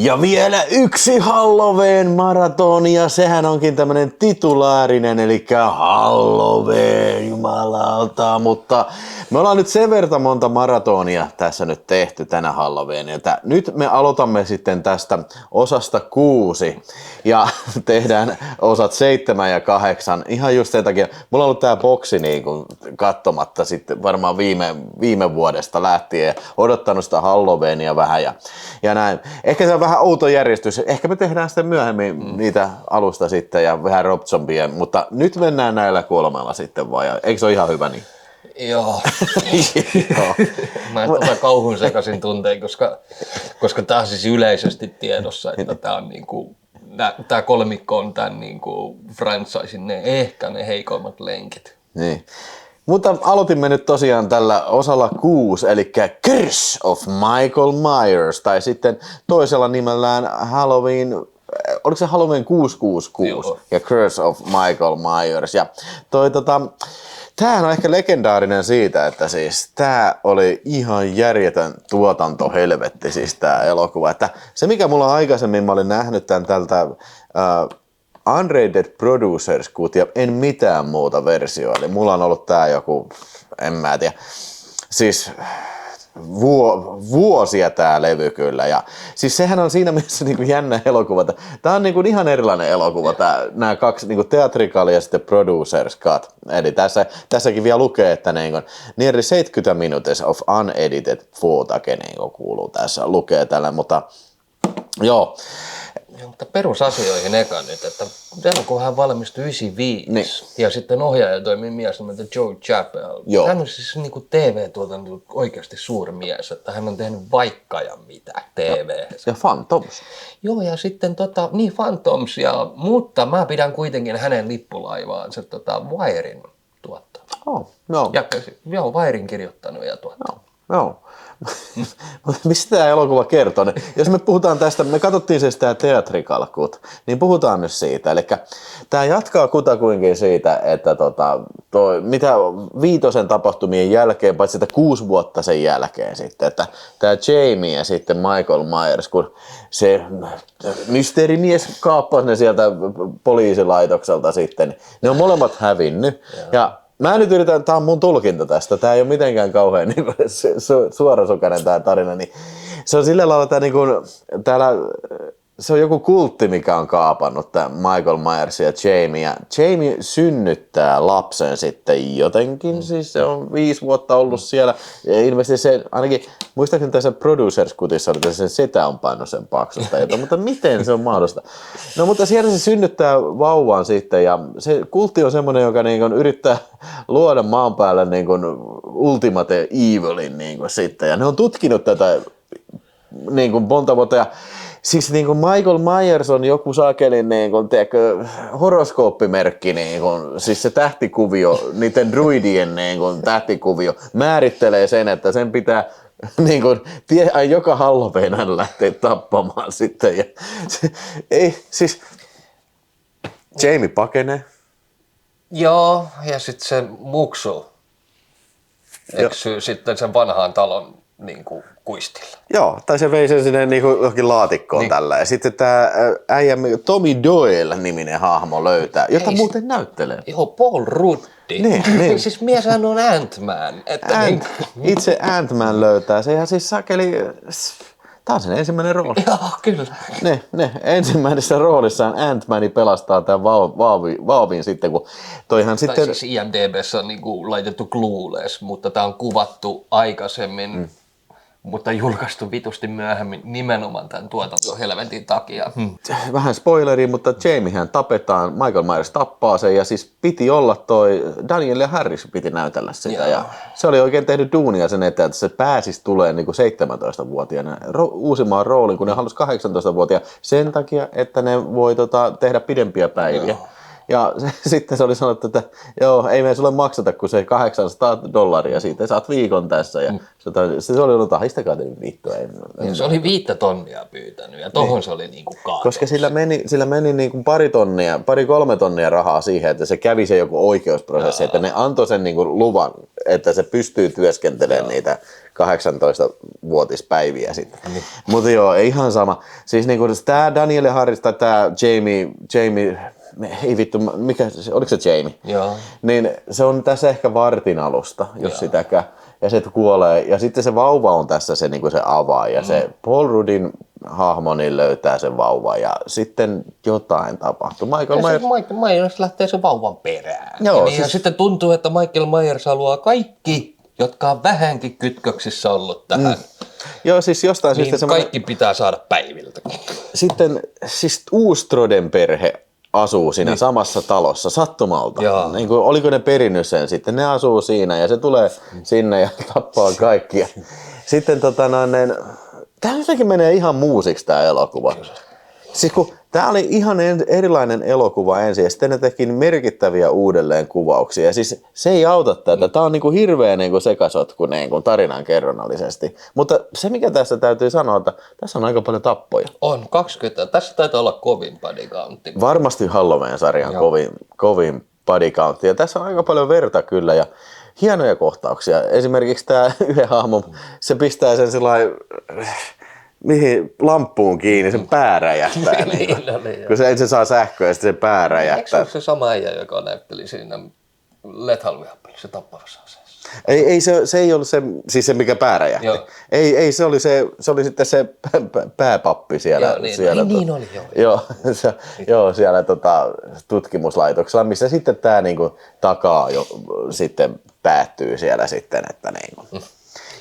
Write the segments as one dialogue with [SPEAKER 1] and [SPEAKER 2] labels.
[SPEAKER 1] Ja vielä yksi Halloween-maratoni, ja sehän onkin tämmönen titulaarinen, eli Halloween, jumalauta, mutta me ollaan nyt sen verran monta maratonia tässä nyt tehty tänä Halloween, että nyt me aloitamme sitten tästä osasta 6 ja tehdään osat 7 ja 8 ihan just sen takia. Mulla on ollut tää boksi niin kuin katsomatta sitten varmaan viime vuodesta lähtien, odottanut sitä Halloweenia vähän ja näin. Ehkä se on vähän outo järjestys. Ehkä me tehdään sitten myöhemmin niitä alusta sitten ja vähän Rob Zombien, mutta nyt mennään näillä 3 sitten vaan. Eikö se ole ihan hyvä niin?
[SPEAKER 2] Joo. Mä en kauhun sekaisin tunteen, koska tää on siis yleisesti tiedossa, että tää on niinku, tää kolmikko on tän niinku franchisin ehkä ne heikoimmat lenkit.
[SPEAKER 1] Niin. Mutta aloitimme nyt tosiaan tällä osalla 6, eli Curse of Michael Myers, tai sitten toisella nimellään Halloween, oliko se Halloween 666 ja Curse of Michael Myers. Ja tämähän on ehkä legendaarinen siitä, että siis tää oli ihan järjetön tuotantohelvetti siis tää elokuva. Että se mikä mulla aikaisemmin mä olin nähnyt tän tältä Unrated Producers Cut ja en mitään muuta versioa. Eli mulla on ollut tää joku, en mä tiedä, siis vuosia tää levy kyllä. Ja siis sehän on siinä mielessä niinku jännä elokuva. Tää on niinku ihan erilainen elokuva, nämä 2 niinku Theatrical ja sitten Producers Cut. Eli tässäkin vielä lukee, että niinku, nearly 70 minutes of unedited footage niinku kuuluu tässä, lukee tällä, mutta joo.
[SPEAKER 2] Joo, mutta perusasioihin eka nyt, että elokuvahan valmistui 95 niin. Ja sitten ohjaaja toimii mies nimeltä Joe Chappell. Joo. Hän on siis niinku TV-tuotanto oikeasti suuri mies, että hän on tehnyt vaikka ja mitä TV.
[SPEAKER 1] Ja Phantoms.
[SPEAKER 2] Joo, ja sitten niin Phantoms, mutta mä pidän kuitenkin hänen lippulaivaan se Wiren tuottanut.
[SPEAKER 1] Oh, no.
[SPEAKER 2] Joo, Wiren kirjoittanut ja tuottanut.
[SPEAKER 1] Joo. Mistä tämä elokuva kertoo? Jos me puhutaan tästä, me katsottiin se sitä Theatrical Cut, niin puhutaan nyt siitä. Eli tämä jatkaa kutakuinkin siitä, että mitä 5 tapahtumien jälkeen, paitsi sitä 6 vuotta sen jälkeen sitten, että tämä Jamie ja sitten Michael Myers, kun se mysteerimies kaappasi ne sieltä poliisilaitokselta sitten, ne on molemmat hävinnyt. Ja mä nyt yritän, tää on mun tulkinta tästä, tää ei ole mitenkään kauhean niin suorasukainen tää tarina, niin se on sillä lailla, että niin täällä se on joku kultti, mikä on kaapannut tää Michael Myers ja Jamie, ja Jamie synnyttää lapsen sitten jotenkin, siis se on 5 vuotta ollut siellä, ja ilmeisesti se, ainakin muistaakseni tässä Producers Cutissa oli, että sen setä on painut sen paksusta, mutta miten se on mahdollista? No mutta siellä se synnyttää vauvan sitten, ja se kultti on semmoinen, joka niin yrittää luoda maan päälle niin ultimate evilin niin sitten, ja ne on tutkinut tätä niin monta vuotta, ja siis niin kuin Michael Myers on joku sakelin niin kuin, horoskooppimerkki, niin kuin, siis se tähtikuvio, niiden druidien niin kuin, tähtikuvio määrittelee sen, että sen pitää niin kuin, joka Halloween hän lähtee tappamaan sitten. Ja, siis Jamie pakenee.
[SPEAKER 2] Joo, ja sitten se muksu eksyy sitten sen vanhaan talon niin kuin kuistilla.
[SPEAKER 1] Joo, tai se vei sen sinne niin johonkin laatikkoon niin. Tällä. Ja sitten tämä äijä Tommy Doyle-niminen hahmo löytää, jota muuten näyttelee.
[SPEAKER 2] Joo, Paul Ruddy. Niin. Siis mieshän on Ant-Man.
[SPEAKER 1] Itse Ant-Man löytää se ja siis sakeli. Tämä on sen ensimmäinen rooli.
[SPEAKER 2] Joo, kyllä.
[SPEAKER 1] Ensimmäisessä roolissaan Ant-Man pelastaa tämän vauvin sitten, kun toihan sitten.
[SPEAKER 2] Tai siis IMDb:ssä on niinku laitettu Clueless, mutta tämä on kuvattu aikaisemmin. Mutta julkaistu vitusti myöhemmin nimenomaan tämän tuotantohelvetin takia.
[SPEAKER 1] Vähän spoileri, mutta Jamiehän tapetaan, Michael Myers tappaa sen ja siis piti olla Daniel ja Harris piti näytellä sitä. Ja se oli oikein tehnyt duunia sen eteen, että se pääsisi tulemaan niin kuin 17-vuotiaana uusimaan roolin, kun ne halusi 18-vuotiaana sen takia, että ne voi tehdä pidempiä päiviä. Ja sitten se oli sanottu, että joo, ei me sulle makseta kuin se $800, siitä saat viikon tässä. Ja se oli ollut, ahistakaa nyt vittu.
[SPEAKER 2] Se oli 5 tonnia pyytänyt ja tohon se oli niinku kaatunut.
[SPEAKER 1] Koska sillä meni niinku 2-3 tonnia rahaa siihen, että se kävi se joku oikeusprosessi, että ne antoi sen niinku luvan, että se pystyy työskentelemään niitä 18-vuotispäiviä sitten. Mutta joo, ihan sama. Siis niinku tää Daniel Harris tai tää Jamie, ei vittu, oliko se Jamie?
[SPEAKER 2] Joo.
[SPEAKER 1] Niin se on tässä ehkä vartin alusta, jos sitäkään. Ja se kuolee. Ja sitten se vauva on tässä se, niinku se avaa. Ja se Paul Ruddin hahmo niin löytää sen vauvan. Ja sitten jotain tapahtuu.
[SPEAKER 2] Michael Myers lähtee sen vauvan perään.
[SPEAKER 1] Joo,
[SPEAKER 2] ja sitten tuntuu, että Michael Myers haluaa kaikki, jotka on vähänkin kytköksissä ollut tähän.
[SPEAKER 1] Joo, siis jostain
[SPEAKER 2] niin
[SPEAKER 1] syystä
[SPEAKER 2] kaikki pitää saada päiviltä.
[SPEAKER 1] Sitten siis Uustroden perhe asuu siinä samassa talossa sattumalta. Niin kuin, oliko ne perinnyt sen sitten? Ne asuu siinä ja se tulee sinne ja tappaa kaikkia. Sitten tämä jotenkin menee ihan muusiksi tämä elokuva. Siis kun tämä oli ihan erilainen elokuva ensin ja sitten ne teki merkittäviä uudelleenkuvauksia. Ja siis se ei auta tätä. Tämä on niinku hirveä niinku sekasotku niinku tarinan kerronnallisesti. Mutta se mikä tässä täytyy sanoa, että tässä on aika paljon tappoja.
[SPEAKER 2] On 20. Tässä taitaa olla kovin body countti.
[SPEAKER 1] Varmasti Halloween-sarjan kovin body countti. Ja tässä on aika paljon verta kyllä ja hienoja kohtauksia. Esimerkiksi tämä yhden hahmon, se pistää sen sellainen mihin lamppuun kiinni, sen pää räjähtää. Kun se ensin saa sähköä ja sitten se pää räjähtää.
[SPEAKER 2] Eikö se ole se sama äijä, joka näytteli siinä Lethal Weapon, se tappavassa aseessa?
[SPEAKER 1] Ei, se ei ollut se, siis se mikä pää räjähti. Ei, se oli sitten se pääpappi siellä.
[SPEAKER 2] Joo, niin oli,
[SPEAKER 1] joo, siellä tutkimuslaitoksella, missä sitten tämä niinku takaa jo sitten päättyy siellä sitten, että niinku.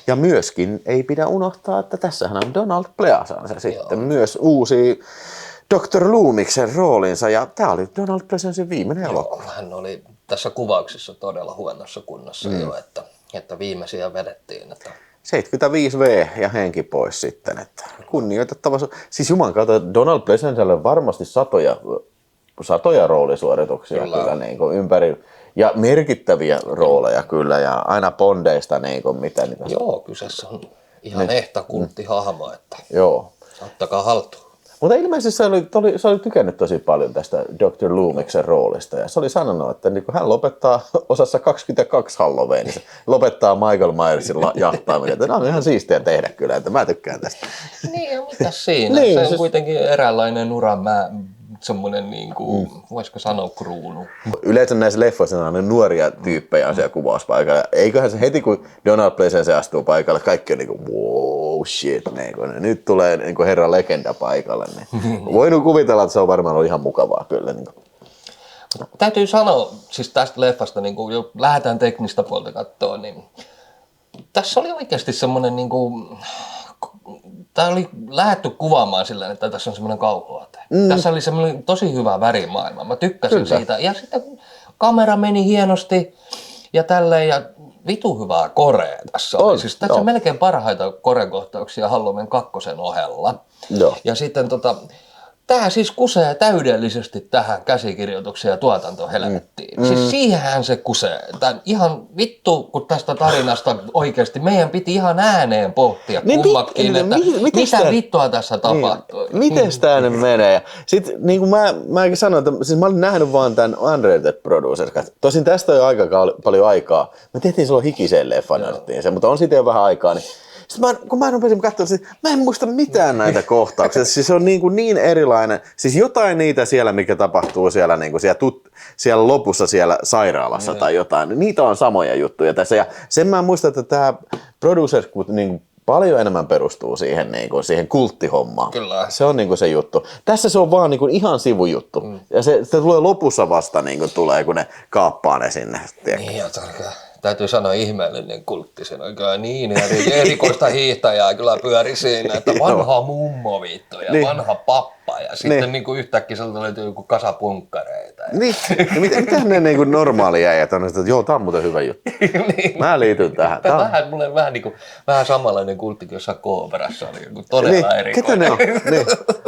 [SPEAKER 1] Ja myöskin ei pidä unohtaa, että tässähän on Donald Pleasence sitten myös uusi Dr. Loomiksen roolinsa. Ja tämä oli Donald Pleasencen viimeinen elokuva.
[SPEAKER 2] Hän oli tässä kuvauksessa todella huonossa kunnossa jo, että viimeisiä vedettiin. Että
[SPEAKER 1] 75V ja henki pois sitten. Että kunnioitettava. Siis juman kautta Donald Pleasencelle varmasti satoja roolisuorituksia kyllä niin kuin ympäri. Ja merkittäviä rooleja kyllä, ja aina bondeista, niin kuin mitä niitä.
[SPEAKER 2] Joo, kyseessä on ihan ehta kulttihahmo, että ottakaa haltuun.
[SPEAKER 1] Mutta ilmeisesti se oli tykännyt tosi paljon tästä Dr. Loomiksen roolista, ja se oli sanonut, että niin hän lopettaa osassa 22 Halloweenissa, lopettaa Michael Myersin jahtaaminen, että on ihan siistiä tehdä kyllä, että mä tykkään tästä.
[SPEAKER 2] Niin, ja mitäs siinä? Se on kuitenkin eräänlainen semmoinen, niin kuin, voisiko sanoa, kruunu. Yleensä
[SPEAKER 1] näissä leffoissa on nuoria tyyppejä siellä kuvauspaikalla. Eiköhän se heti, kun Donald Pleasence astuu paikalle, kaikki on niin kuin, wow, shit. Niin kuin, nyt tulee niin kuin herra legenda paikalle. Niin. Voin kuvitella, että se on varmaan ollut ihan mukavaa kyllä. Niin kuin.
[SPEAKER 2] Täytyy sanoa, siis tästä leffasta, niin kun jo lähdetään teknistä puolta katsoa, niin tässä oli oikeasti semmoinen niin kuin, tämä oli lähdetty kuvaamaan sillä, että tässä on semmoinen kauhuote. Tässä oli semmoinen tosi hyvä värimaailma. Mä tykkäsin siitä. Ja sitten kamera meni hienosti ja tälleen. Ja vitu hyvää korea tässä oli. Siis tässä on melkein parhaita korekohtauksia Halloween 2 ohella. Ja sitten tämä siis kusee täydellisesti tähän käsikirjoitukseen ja tuotantohelvettiin. Siis siihenhän se kusee. Tän ihan vittu, kun tästä tarinasta oikeasti meidän piti ihan ääneen pohtia kummatkin, että mitä vittua tässä tapahtuu.
[SPEAKER 1] Miten tämä nyt menee? Sitten niin kuin mäkin sanoin, että siis mä olin nähnyt vaan tämän Unrated Producers. Tosin tästä on jo aika paljon aikaa. Me tehtiin silloin hikiseen leffan, mutta on siitä jo vähän aikaa. Niin sitten kun mä rupesin katsomaan, mä en muista mitään näitä kohtauksia. Siis se on niin erilainen. Siis jotain niitä siellä, mikä tapahtuu siellä, niin kuin siellä lopussa siellä sairaalassa tai jotain. Niitä on samoja juttuja tässä. Ja sen mä muistan, että tämä Producers niin paljon enemmän perustuu siihen, niin kuin, siihen kulttihommaan.
[SPEAKER 2] Kyllä.
[SPEAKER 1] Se on niin kuin se juttu. Tässä se on vaan niin kuin ihan sivujuttu. Ja se tulee lopussa vasta, niin kuin tulee, kun ne kaappaa ne sinne.
[SPEAKER 2] Niin, täytyy sanoa ihmeellinen kultti. Se on kyllä niin erikoista hiihtäjää kyllä pyöri siinä, että vanha mummo vittu ja vanha pappa. Ja sitten niin kuin yhtäkkiä sieltä löytyy joku kasa punkkareita.
[SPEAKER 1] Niin, ja mitähän ne niinku normaali äijät on, että joo, tää on muuten hyvä juttu.
[SPEAKER 2] Niin.
[SPEAKER 1] Mä liityn tähän.
[SPEAKER 2] Mulla on vähän samanlainen kultti kuin jossain Kooperassa oli joku todella erikoinen.
[SPEAKER 1] Ketä ne on? Niin.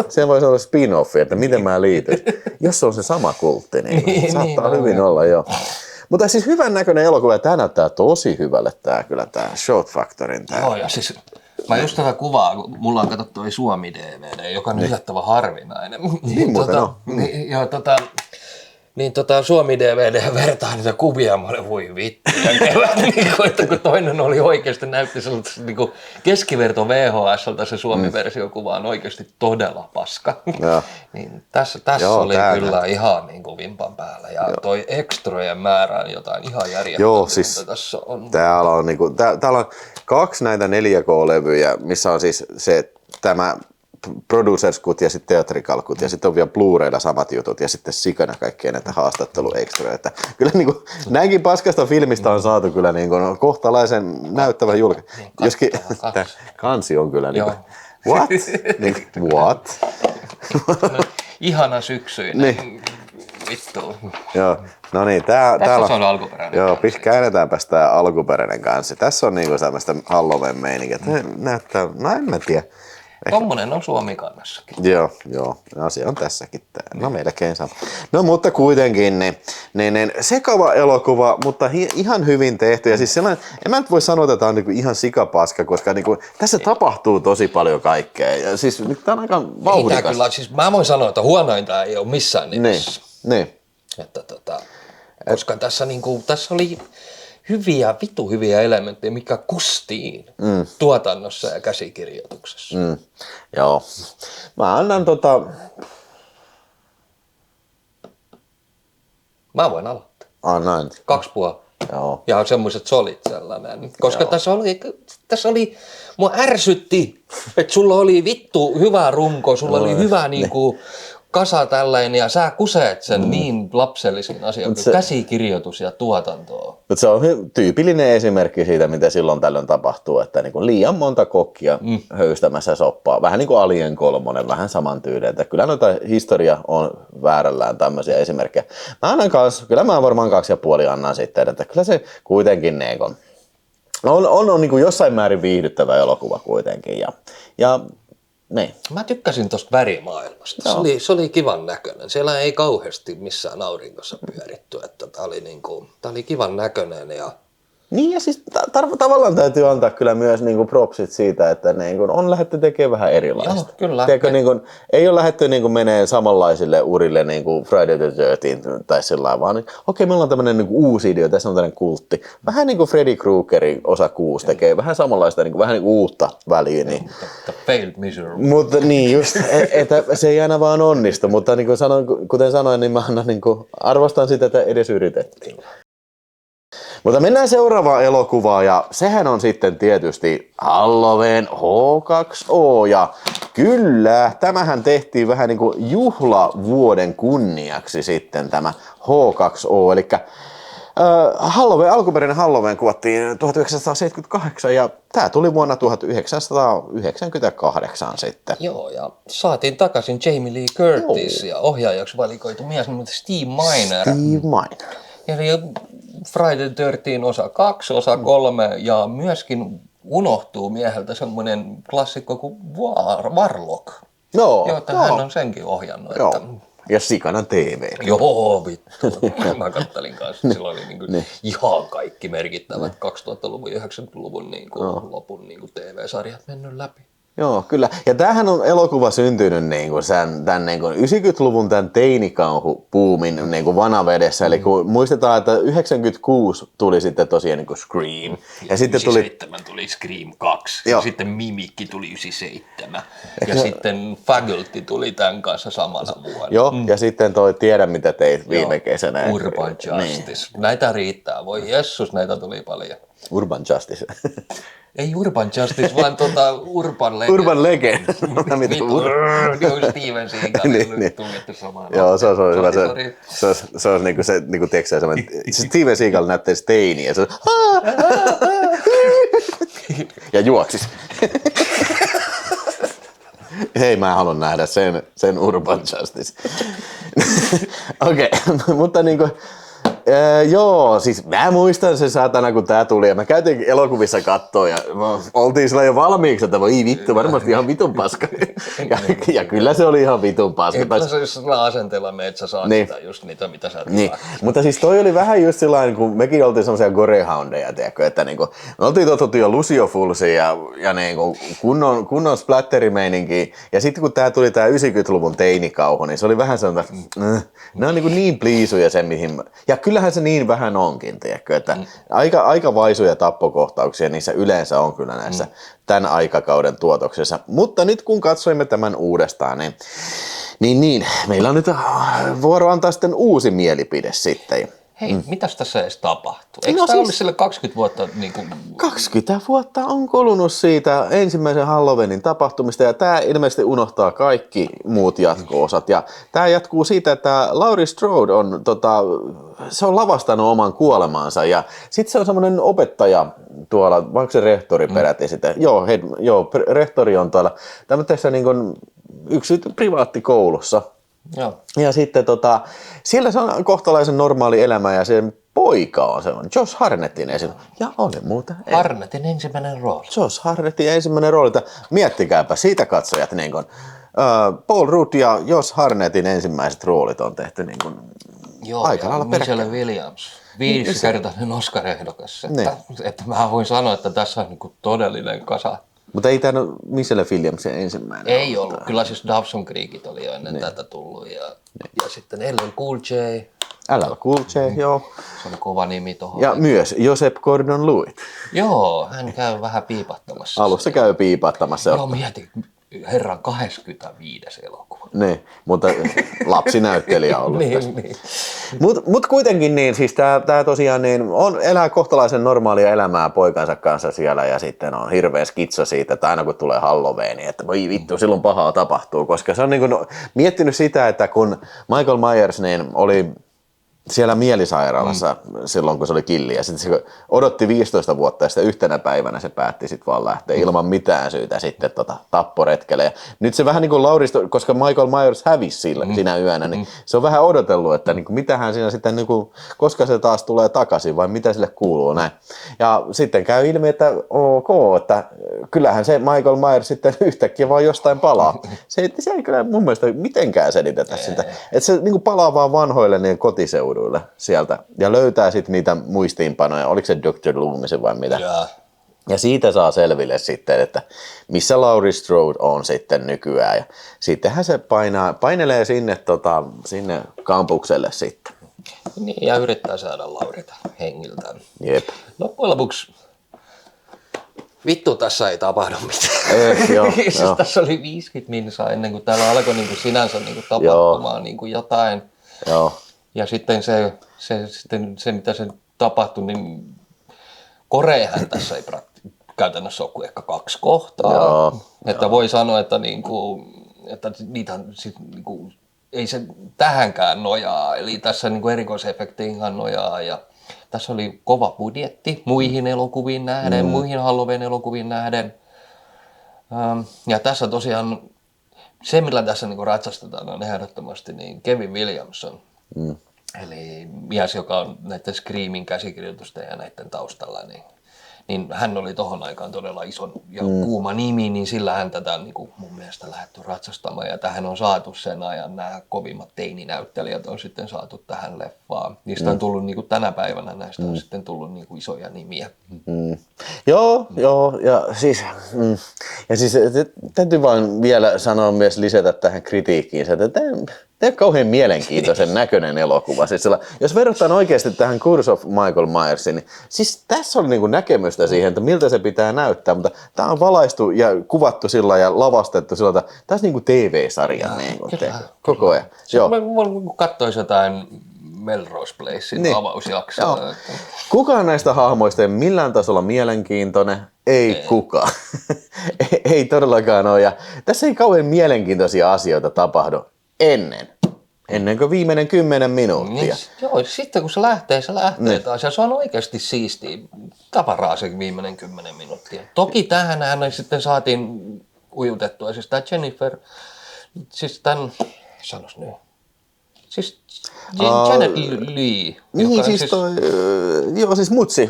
[SPEAKER 1] Se voisi olla spin-offi, että miten mä liityn. Jos se on se sama kultti, niin saattaa hyvin olla, joo. Mutta siis hyvän näköinen elokuva, ja tää näyttää tosi hyvälle tää Short Factorin tää.
[SPEAKER 2] Joo, ja siis mä just tätä kuvaa, kun mulla on katsottu Suomi DVD, joka on yllättävän harvinainen.
[SPEAKER 1] Niin muuten on.
[SPEAKER 2] Suomi DVD vertaa niitä kuvia, mä olin voi vittu. Että kun toinen oli oikeasti, näytti sellaiselta niin keskiverto VHS:ltä se Suomi-versiokuva on oikeasti todella paska. Niin tässä oli kyllä ihan niin kuin vimpan päällä. Ja toi extrojen määrä on jotain ihan järjetöntä.
[SPEAKER 1] Joo, siis
[SPEAKER 2] tässä on.
[SPEAKER 1] Täällä on 2 näitä 4K-levyjä, missä on siis tämä Producers Cut ja sitten Theatrical Cut ja sitten on vielä Blu-raylla samat jutut ja sitten sikana kaikkea näitä haastatteluekstraa. Että kyllä niinku, näinkin paskasta filmistä on saatu kyllä niinku kohtalaisen näyttävä julkaisu. Joskin kansi on kyllä niinku, what? What?
[SPEAKER 2] Ihana syksyinen.
[SPEAKER 1] Niin.
[SPEAKER 2] Vittu.
[SPEAKER 1] Joo, no niin,
[SPEAKER 2] tässä on alkuperäinen.
[SPEAKER 1] Joo, käännetäänpäs tää alkuperäinen kansi. Tässä on niinku tämmöistä Halloween-meininkiä. Näyttää, no en mä tiedä.
[SPEAKER 2] Tommonen on Suomi-kannassakin.
[SPEAKER 1] Joo, asia on tässäkin. No melkein sama. No mutta kuitenkin niin sekava elokuva, mutta ihan hyvin tehty. Ja siis sellainen, en mä nyt voi sanoa, että tämä on niinku ihan sikapaska, koska niinku, tässä tapahtuu tosi paljon kaikkea. Ja siis tämä on aika vauhdikas.
[SPEAKER 2] Kyllä, siis mä voin sanoa, että huonointa ei ole missään nimessä.
[SPEAKER 1] Niin.
[SPEAKER 2] Että koska tässä oli hyviä elementtejä, mikä kustiin tuotannossa ja käsikirjoituksessa.
[SPEAKER 1] Joo. Mä annan
[SPEAKER 2] Mä voin aloittaa.
[SPEAKER 1] Annan.
[SPEAKER 2] 2,5.
[SPEAKER 1] Joo.
[SPEAKER 2] Ja semmoiset solit sellainen. Koska tässä oli, mua ärsytti, että sulla oli vittu hyvä runko, sulla oli hyvä niinku kasa tällainen ja sä kuseet sen niin lapsellisiin asioihin kuin käsikirjoitus ja tuotantoa.
[SPEAKER 1] Mutta se on tyypillinen esimerkki siitä, mitä silloin tällöin tapahtuu, että niinku liian monta kokkia höystämässä soppaa. Vähän niin kuin Alien 3, vähän saman tyylin. Kyllä noita historia on väärällään tämmöisiä esimerkkejä. Mä annan kyllä mä varmaan 2,5 annan sitten, että kyllä se kuitenkin on niin kuin jossain määrin viihdyttävä elokuva kuitenkin. Ja niin.
[SPEAKER 2] Mä tykkäsin tosta värimaailmasta. Se oli kivan näköinen. Siellä ei kauheasti missään auringossa pyöritty. Että tää oli kivan näköinen.
[SPEAKER 1] Niin ja siis tavallaan täytyy antaa kyllä myös niinku propsit siitä, että niinku on lähdetty tekemään vähän erilaista.
[SPEAKER 2] Joo, kyllä.
[SPEAKER 1] Tiedätkö, niinku, ei ole lähdetty niinku menee samanlaisille urille niinku Friday the 13 tai sillä vaan okei, meillä on tämmöinen niinku uusi idea, tässä on tämmöinen kultti. Vähän niin kuin Freddy Kruegerin osa 6 tekee vähän samanlaista, niinku, vähän niinku uutta väliä. Niin.
[SPEAKER 2] The failed miserable.
[SPEAKER 1] Mutta niin just, että se ei aina vaan onnistu, mutta niin kuten sanoin, niin mä annan, niinku, arvostan sitä, että edes yritettiin. Mutta mennään seuraavaan elokuvaan ja sehän on sitten tietysti Halloween H2O ja kyllä, tämähän tehtiin vähän niin kuin juhlavuoden kunniaksi sitten tämä H2O, eli alkuperäinen Halloween kuvattiin 1978 ja tämä tuli vuonna 1998 sitten.
[SPEAKER 2] Joo, ja saatiin takaisin Jamie Lee Curtis ja ohjaajaksi valikoitu mies nimeltä Steve Miner. Eli Friday the 13 osa 2, osa 3 ja myöskin unohtuu mieheltä semmoinen klassikko kuin Warlock. Joita hän on senkin ohjannut.
[SPEAKER 1] Joo. Että ja Sikanan TV.
[SPEAKER 2] Joo, vittu. Mä kattelin kanssa. Silloin oli niinku ihan kaikki merkittävät 2000-luvun ja 90-luvun lopun TV-sarjat mennyt läpi.
[SPEAKER 1] Joo, kyllä. Ja tämähän on elokuva syntynyt tämän 90-luvun tämän teinikauhupuumin vanavedessä. Eli kun muistetaan, että 96 tuli sitten tosiaan Scream.
[SPEAKER 2] Ja sitten 97 tuli Scream 2. Ja sitten Mimikki tuli 97. Ja sitten Faculty tuli tämän kanssa samana vuonna.
[SPEAKER 1] Joo, ja sitten toi Tiedä mitä teit viime kesänä.
[SPEAKER 2] Urban Justice. Niin. Näitä riittää. Voi jessus, näitä tuli paljon.
[SPEAKER 1] Urban Justice.
[SPEAKER 2] Ei Urban Justice, vaan Urban Legend.
[SPEAKER 1] Urban Legend.
[SPEAKER 2] Steven Seagal on tungettu samaan.
[SPEAKER 1] Joo, se on hyvä. Se on niinku se, niinku tiedätkö semmoinen, Steven Seagal näyttää Steiniä ja se on ja juoksis. Hei, mä haluan nähdä sen Urban Justice. Okei, mutta niinku, joo, siis mä muistan sen saatana, kun tää tuli ja mä käytiin elokuvissa kattoon ja oltiin sillä jo valmiiksi, että voi vittu, varmasti ihan vitun paska. Ja kyllä se oli ihan vitun paska.
[SPEAKER 2] Kyllä se jos sillä asenteella meet, sä saat
[SPEAKER 1] niin.
[SPEAKER 2] sitä just niitä, mitä sä
[SPEAKER 1] niin. Mutta siis toi oli vähän just sellainen, kun mekin oltiin semmoisia gorehoundeja, tiedätkö, että niinku, me oltiin totuttu jo Lucio Fulsiin ja niinku kunnon splatterimeininkiä. Ja sitten kun tää tuli tää 90-luvun teinikauhu, niin se oli vähän sellainen, ne on niin pliisuja se, mihin... Ja kyllähän se niin vähän onkin, tiedätkö, että aika vaisuja tappokohtauksia niissä yleensä on kyllä näissä tämän aikakauden tuotoksessa. Mutta nyt kun katsoimme tämän uudestaan, niin meillä on nyt vuoro antaa sitten uusi mielipide sitten.
[SPEAKER 2] Hei, mitäs tässä edes tapahtuu? Eikö tämä ollut sille 20 vuotta? Niin kuin...
[SPEAKER 1] 20 vuotta on kulunut siitä ensimmäisen Halloweenin tapahtumista ja tämä ilmeisesti unohtaa kaikki muut jatko-osat. Ja tämä jatkuu siitä, että Laurie Strode on, se on lavastanut oman kuolemaansa ja sitten se on semmoinen opettaja tuolla, vaikka se rehtori peräti sitten. Joo, rehtori on tuolla tämmöisessä niin kuin privaattikoulussa.
[SPEAKER 2] Joo.
[SPEAKER 1] Ja sitten siellä se on kohtalaisen normaali elämä ja sen poika on se on Josh Hartnettin ensimmäinen. Ja oli muuten.
[SPEAKER 2] Hartnettin ensimmäinen rooli.
[SPEAKER 1] Josh Hartnettin ensimmäinen rooli. Miettikääpä siitä katsojat. Niin kun, Paul Rudd ja Josh Hartnettin ensimmäiset roolit on tehty niin kun, aika lailla peräkkäin.
[SPEAKER 2] Michelle Williams, 5-kertainen Oscar-ehdokas. Että mä voin sanoa, että tässä on niin kuin todellinen kasa.
[SPEAKER 1] Mutta ei tämä Michelle Williamsin ensimmäinen.
[SPEAKER 2] Ei ollut. Kyllä siis Dawson Creekit oli jo ennen tätä tullut. Ja sitten LL Cool J.
[SPEAKER 1] LL Cool J, joo.
[SPEAKER 2] Se oli kova nimi tuohon.
[SPEAKER 1] Ja myös Joseph Gordon-Levitt.
[SPEAKER 2] Joo, hän käy vähän piipattamassa.
[SPEAKER 1] Alussa käy piipattamassa.
[SPEAKER 2] Joo, mieti, herran 25. elokuva.
[SPEAKER 1] Niin, mutta lapsinäyttelijä on ollut tässä.
[SPEAKER 2] niin.
[SPEAKER 1] Mut kuitenkin niin, siis tää tosiaan niin elää kohtalaisen normaalia elämää poikansa kanssa siellä ja sitten on hirveä skitso siitä, että aina kun tulee Halloween, että voi vittu, silloin pahaa tapahtuu, koska se on niin kuin miettinyt sitä, että kun Michael Myers niin oli siellä mielisairaalassa silloin, kun se oli killi. Ja sitten se odotti 15 vuotta ja sitten yhtenä päivänä se päätti sitten vaan lähteä ilman mitään syytä sitten tapporetkelle. Ja nyt se vähän niin kuin Lauristo, koska Michael Myers hävisi sinä yönä, niin se on vähän odotellut, että niin kuin mitähän siinä sitten, niin kuin, koska se taas tulee takaisin vai mitä sille kuuluu näin. Ja sitten käy ilmi, että että kyllähän se Michael Myers sitten yhtäkkiä vaan jostain palaa. Se ei kyllä mun mielestä mitenkään selitetä sitä. Että se niin kuin palaa vaan vanhoille niin kotiseuduille sieltä ja löytää sitten niitä muistiinpanoja, oliko se Dr. Loomisen vai mitä. Ja siitä saa selville sitten, että missä Laurie Strode on sitten nykyään ja sittenhän se painelee sinne kampukselle sitten.
[SPEAKER 2] Niin, ja yrittää saada Laurita hengiltään.
[SPEAKER 1] Jep.
[SPEAKER 2] Loppujen lopuksi vittu tässä ei tapahdu mitään.
[SPEAKER 1] Joo.
[SPEAKER 2] Tässä oli 50 minsaa ennen kuin täällä alkoi niin kuin sinänsä niin kuin tapahtumaan niin kuin jotain.
[SPEAKER 1] Joo.
[SPEAKER 2] Ja sitten se, mitä se tapahtui, niin Koreahan tässä ei käytännössä ole kuin ehkä 2 kohtaa. Että voi sanoa, että, että niitä ei se tähänkään nojaa. Eli tässä erikoisefekteihin nojaa. Ja tässä oli kova budjetti muihin elokuviin nähden, muihin Halloween-elokuviin nähden. Ja tässä tosiaan se, millä tässä ratsastetaan, on ehdottomasti niin Kevin Williamson. Eli mies, joka on näiden Screamin käsikirjoitusten ja näiden taustalla, niin hän oli tohon aikaan todella iso ja kuuma nimi, niin sillä hän tätä niin kuin mun mielestä lähdetty ratsastamaan. Ja tähän on saatu sen ajan, nämä kovimmat teininäyttelijät on sitten saatu tähän leffaan. Niistä on tullut niin kuin tänä päivänä, näistä on sitten tullut niin kuin isoja nimiä.
[SPEAKER 1] Joo, ja siis täytyy vaan vielä sanoa myös lisätä tähän kritiikkiin, että tämä on kauhean mielenkiintoisen näköinen elokuva. Siis jos verrataan oikeasti tähän Curse of Michael Myersiin, niin siis tässä on niinku näkemystä siihen, että miltä se pitää näyttää, mutta tämä on valaistu ja kuvattu sillä ja lavastettu sillä, että tämä on niinku TV-sarja koko ajan.
[SPEAKER 2] Mä katsoisin jotain Melrose Placein avausjaksoa.
[SPEAKER 1] Kukaan näistä hahmoista ei millään tasolla mielenkiintoinen, ei kukaan. Ei todellakaan ole. Ja tässä ei kauhean mielenkiintoisia asioita tapahdu ennen kuin viimeinen 10 minuuttia.
[SPEAKER 2] Joo, sitten kun se lähtee taas. Ja se on oikeasti siistiä tavaraa se viimeinen 10 minuuttia. Toki tähän sitten saatiin ujutettua. Siis tää Jennifer, siis tän, sanos nyt, siis Janet Leigh.
[SPEAKER 1] Niin siis toi, joo siis mutsi.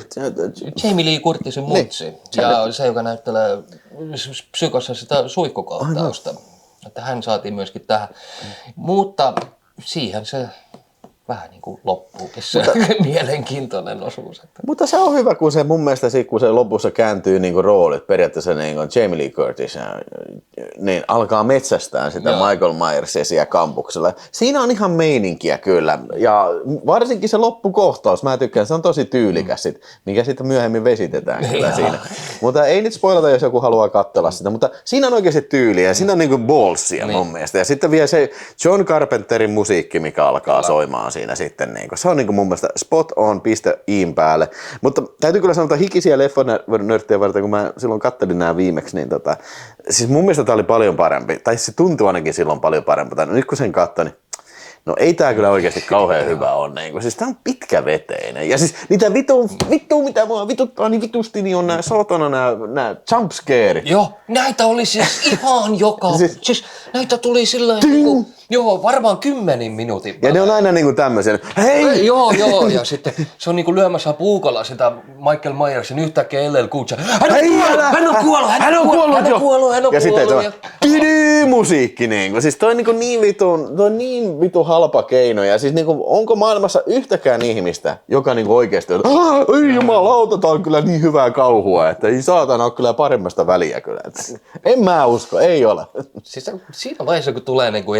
[SPEAKER 2] Jamie Lee Curtisin mutsi.
[SPEAKER 1] Niin,
[SPEAKER 2] ja se, joka näyttelee Psykossa sitä suihkukohtausta. Että hän saatiin myöskin tähän. Mutta siihen se vähän niin kuin loppuukin se mielenkiintoinen osuus.
[SPEAKER 1] Mutta se on hyvä, kun se mun mielestä kun se lopussa kääntyy niin kuin roolit, periaatteessa niin kuin Jamie Lee Curtis niin alkaa metsästään sitä Michael Myersia siellä kampuksella. Siinä on ihan meininkiä kyllä, ja varsinkin se loppukohtaus, mä tykkään, se on tosi tyylikäs, mikä sitten myöhemmin vesitetään kyllä siinä. Mutta ei nyt spoilata, jos joku haluaa katsella sitä, mutta siinä on oikeasti tyyliä ja siinä on niin kuin ballsia mun mielestä. Ja sitten vielä se John Carpenterin musiikki, mikä alkaa soimaan siinä sitten. Niin se on niin kuin mun mielestä spot on, piste iin päälle. Mutta täytyy kyllä sanoa, hikisiä leffanörttejä varten, kun mä silloin kattelin nämä viimeksi, niin siis mun mielestä tää oli paljon parempi. Tai se tuntui ainakin silloin paljon parempi. Nyt kun sen katsoin, niin no ei tää kyllä oikeasti kauhean hyvä on. Niin siis tää on pitkäveteinen. Ja siis niitä vittu mitä mua vituttaa niin vitusti, niin on nää saatana nää jumpscareit.
[SPEAKER 2] Joo, näitä oli siis ihan joka... siis näitä tuli sillä niinku... Joo, varmaan 10 minuutin.
[SPEAKER 1] Ja ne on aina niinku tämmöisen, hei!
[SPEAKER 2] Joo, ja sitten se on niinku lyömässä puukolla sitä Michael Myersin yhtäkkiä LL Cool J. Hän on kuollut.
[SPEAKER 1] Ja sitten se musiikki niinku. Siis toi on niin vitu halpa keino. Ja siis niinku, onko maailmassa yhtäkään ihmistä, joka niinku oikeesti on, ei jumalauta, tää on kyllä niin hyvää kauhua, että ei saatana ole kyllä paremmasta väliä kyllä. En mä usko, ei ole.
[SPEAKER 2] Siis siinä vaiheessa, kun tulee niinku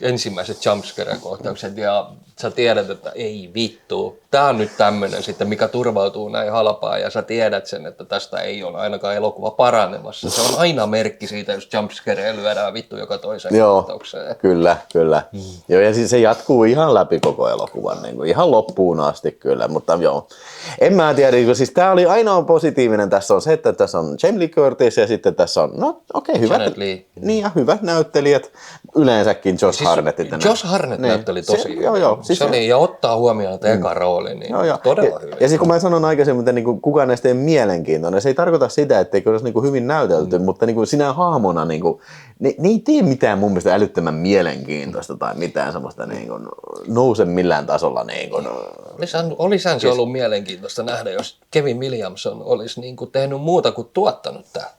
[SPEAKER 2] ensimmäiset jumpscare-kohtaukset ja sä tiedät, että ei vittu, tää on nyt tämmönen sitten, mikä turvautuu näin halpaan ja sä tiedät sen, että tästä ei ole ainakaan elokuva paranemassa. Se on aina merkki siitä, jos jumpscarea lyödään vittu joka toiseen kohtaukseen.
[SPEAKER 1] Kyllä. Joo, ja siis se jatkuu ihan läpi koko elokuvan, niin kuin, ihan loppuun asti kyllä, mutta joo. En mä tiedä, siis tää oli ainoa positiivinen tässä on se, että tässä on Jamie Lee Curtis ja sitten tässä on, no okei, hyvät, niin ja hyvät näyttelijät, yleensäkin Josh Hartnett.
[SPEAKER 2] Josh Hartnett näytteli tosi hyvin. Siis se oli, ja ottaa huomioon eka rooli, niin todella hyvin.
[SPEAKER 1] Ja siis kun mä sanon aikaisemmin, että niin kukaan näistä ei mielenkiintoinen, se ei tarkoita sitä, etteikö olisi niin hyvin näytelty, mutta niin sinä hahmona, niin kuin, ne ei tee mitään mun mielestä älyttömän mielenkiintoista tai mitään semmoista niin kuin, nouse millään tasolla. Niin kuin,
[SPEAKER 2] Olisihan se ollut mielenkiintoista nähdä, jos Kevin Williamson olisi niin kuin tehnyt muuta kuin tuottanut tämän.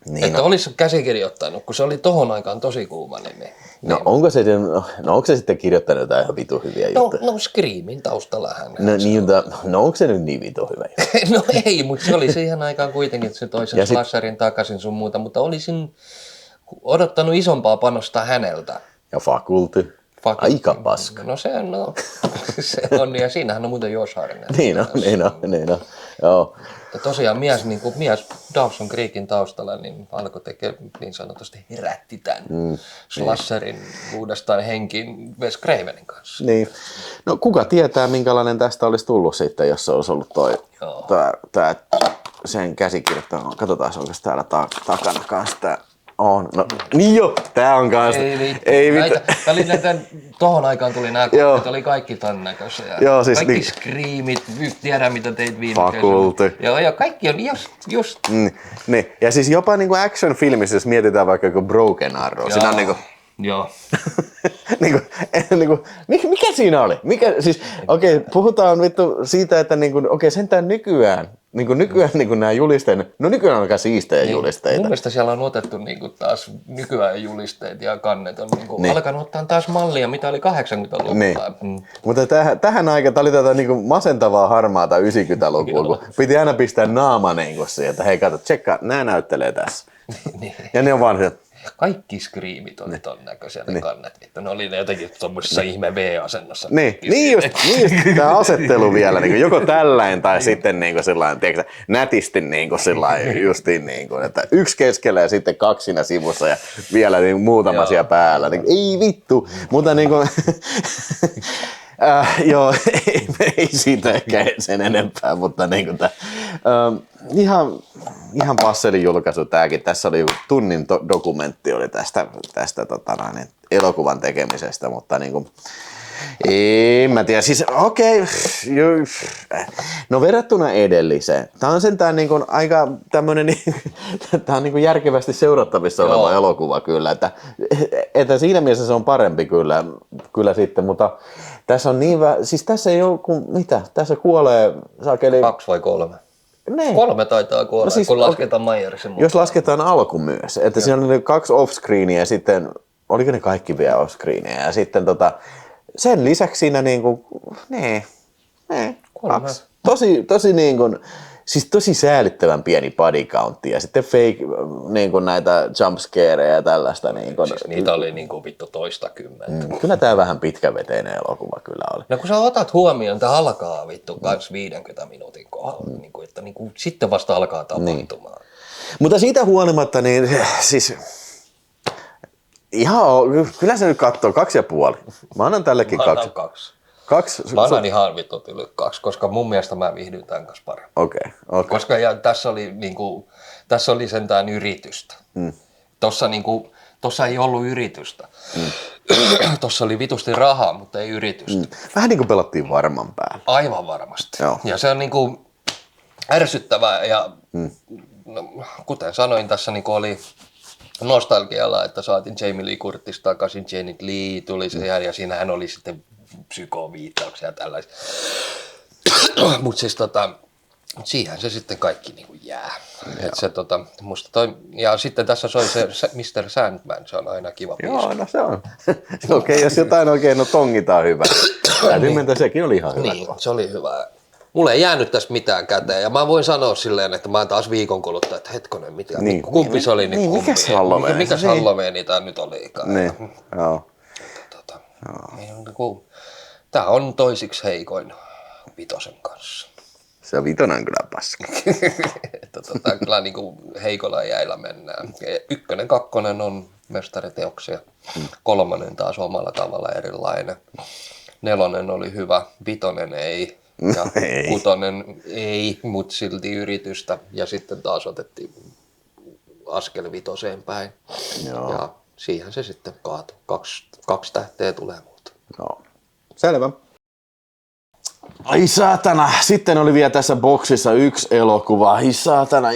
[SPEAKER 2] Niin, että olisi käsikirjoittanut, kun se oli tohon aikaan tosi kuuma nimi.
[SPEAKER 1] Onko se sitten kirjoittanut jotain ihan vitu hyviä juttuja?
[SPEAKER 2] No Screamin taustalla hän.
[SPEAKER 1] Onko se nyt niin vitu hyvä juttu?
[SPEAKER 2] No ei, mutta se oli siihen aikaan kuitenkin se toisen slasherin takaisin sun muuta, mutta olisin odottanut isompaa panosta häneltä.
[SPEAKER 1] Ja Faculty. Aika paska.
[SPEAKER 2] No se on, ja siinähän on muuten Josh Hartnett.
[SPEAKER 1] Niin on, joo.
[SPEAKER 2] Ja tosiaan mies Dawson Creekin taustalla niin alkoi tekemään niin sanotusti herätti tämän slasherin uudestaan henkiin Wes Cravenin kanssa.
[SPEAKER 1] Niin. No kuka tietää minkälainen tästä olisi tullut sitten, jos se olisi ollut tää sen käsikirjoittama. Katsotaan, onko täällä takana kanssa tää. On. No, niin jo, tää on kans.
[SPEAKER 2] Ei näitä, tohon aikaan tuli nää kohdat, oli kaikki ton näköisiä.
[SPEAKER 1] Joo, siis
[SPEAKER 2] kaikki screamit, tiedä mitä teit viime
[SPEAKER 1] Faculty.
[SPEAKER 2] Joo, kaikki on just.
[SPEAKER 1] Niin. Ja siis jopa niinku action-filmissä, jos mietitään vaikka joku Broken Arrow, siinä on niinku...
[SPEAKER 2] Joo.
[SPEAKER 1] Mikä siinä oli? Okei, puhutaan vittu siitä, että sentään nykyään nämä julisteet, no nykyään on aika siistejä julisteita.
[SPEAKER 2] Mun mielestä siellä on otettu taas nykyään julisteet ja kannet on alkanut ottaa taas mallia, mitä oli 80-luvulla.
[SPEAKER 1] Niin. Mutta tähän aikaan tämä oli tätä masentavaa harmaata 90-lukua, kun piti aina pistää naama siihen, että hei kato, tsekkaa, nämä näyttelee tässä. Ja ne on vaan se,
[SPEAKER 2] kaikki screamit oli ton näköisiä ne kannet. Ne oli jotenkin tommosessa ihme V-asennossa.
[SPEAKER 1] Niin just tämä asettelu vielä, joko tälläin tai sitten sellainen, tiedätkö, nätisti justiin, että yksi keskellä ja sitten kaksi siinä sivussa ja vielä muutama siellä päällä. Ei vittu, mutta joo, ei siitä ehkä sen enempää, mutta ihan passelin julkaisu tämäkin. Tässä oli tunnin dokumentti oli tästä elokuvan tekemisestä, mutta En mä tiedä, siis okei. No verrattuna edelliseen. Tää on sentään niinku aika tämmönen, tää on niinku järkevästi seurattavissa oleva elokuva kyllä, että siinä mielessä se on parempi kyllä sitten, mutta tässä on niin siis tässä ei ole kuin mitä, tässä kuolee sakeli
[SPEAKER 2] 2 vai 3?
[SPEAKER 1] Ne.
[SPEAKER 2] 3 taitaa kuolla, no siis, kun lasketaan Myersin mukaan.
[SPEAKER 1] Jos lasketaan alku myös, että siinä on 2 off-screenia ja sitten, oliko ne kaikki vielä off-screenia ja sitten sen lisäksi siinä niinku, ne, 2. Tosi niinku, siis tosi säälittävän pieni body countti ja sitten fake niinku näitä jumpscareja ja tällaista. Niinku,
[SPEAKER 2] siis niitä oli niinku vittu toistakymmentä.
[SPEAKER 1] Kyllä tää vähän pitkäveteinen elokuva kyllä oli.
[SPEAKER 2] No kun sä otat huomioon, tää alkaa vittu 50 minuutin kohdalla, niinku, että niinku, sitten vasta alkaa tapahtumaan. Niin.
[SPEAKER 1] Mutta siitä huolimatta, niin siis ihan kyllä se nyt katsoo 2,5. Mä annan tällekin 2.
[SPEAKER 2] 2. Mä annan ihan vittu yli 2, koska mun mielestä mä viihdyin tämän kanssa paremmin.
[SPEAKER 1] Okei.
[SPEAKER 2] Koska tässä oli sentään yritystä. Tossa ei ollut yritystä. Tossa oli vitusti rahaa, mutta ei yritystä.
[SPEAKER 1] Vähän niin kuin pelattiin varman päälle.
[SPEAKER 2] Aivan varmasti.
[SPEAKER 1] Joo.
[SPEAKER 2] Ja se on niinku ärsyttävää ja no, kuten sanoin, tässä niinku oli nostalgialla, että saatiin Jamie Lee Curtis takaisin, Janet Leigh tuli siihen ja siinähän oli sitten psykoviittauksia ja tällaisia. Mutta siis siihen se sitten kaikki niinku jää. Et se, musta ja sitten tässä soi se Mr. Sandman, se on aina kiva biisi.
[SPEAKER 1] Joo, no se on. Okei, jos jotain oikein, no tongitaan hyvä. Täytyy mennä, sekin oli ihan hyvä.
[SPEAKER 2] Niin, se oli hyvä. Mulle ei jäänyt tästä mitään käteen ja mä voin sanoa silleen, että mä taas viikon kuluttua, että hetkonen, kumpi se oli, niin kumpi.
[SPEAKER 1] Mikäs Halloween?
[SPEAKER 2] Mikäs Halloween tää nyt olikaan?
[SPEAKER 1] Niin, joo.
[SPEAKER 2] Tää on toisiksi heikoin Vitosen kanssa.
[SPEAKER 1] Se on Vitonen kyllä paska.
[SPEAKER 2] Kyllä niin kuin heikolla jäillä mennään. 1, 2 on mestariteoksia. 3 taas omalla tavalla erilainen. 4 oli hyvä, 5 ei. Ja 6 ei, mutta silti yritystä. Ja sitten taas otettiin askel 5 päin.
[SPEAKER 1] Joo.
[SPEAKER 2] Ja siihen se sitten kaatui. 2 tähteä tulee muuta.
[SPEAKER 1] Joo. Selvä. Ai saatana, sitten oli vielä tässä boksissa 1 elokuva, ai saatana.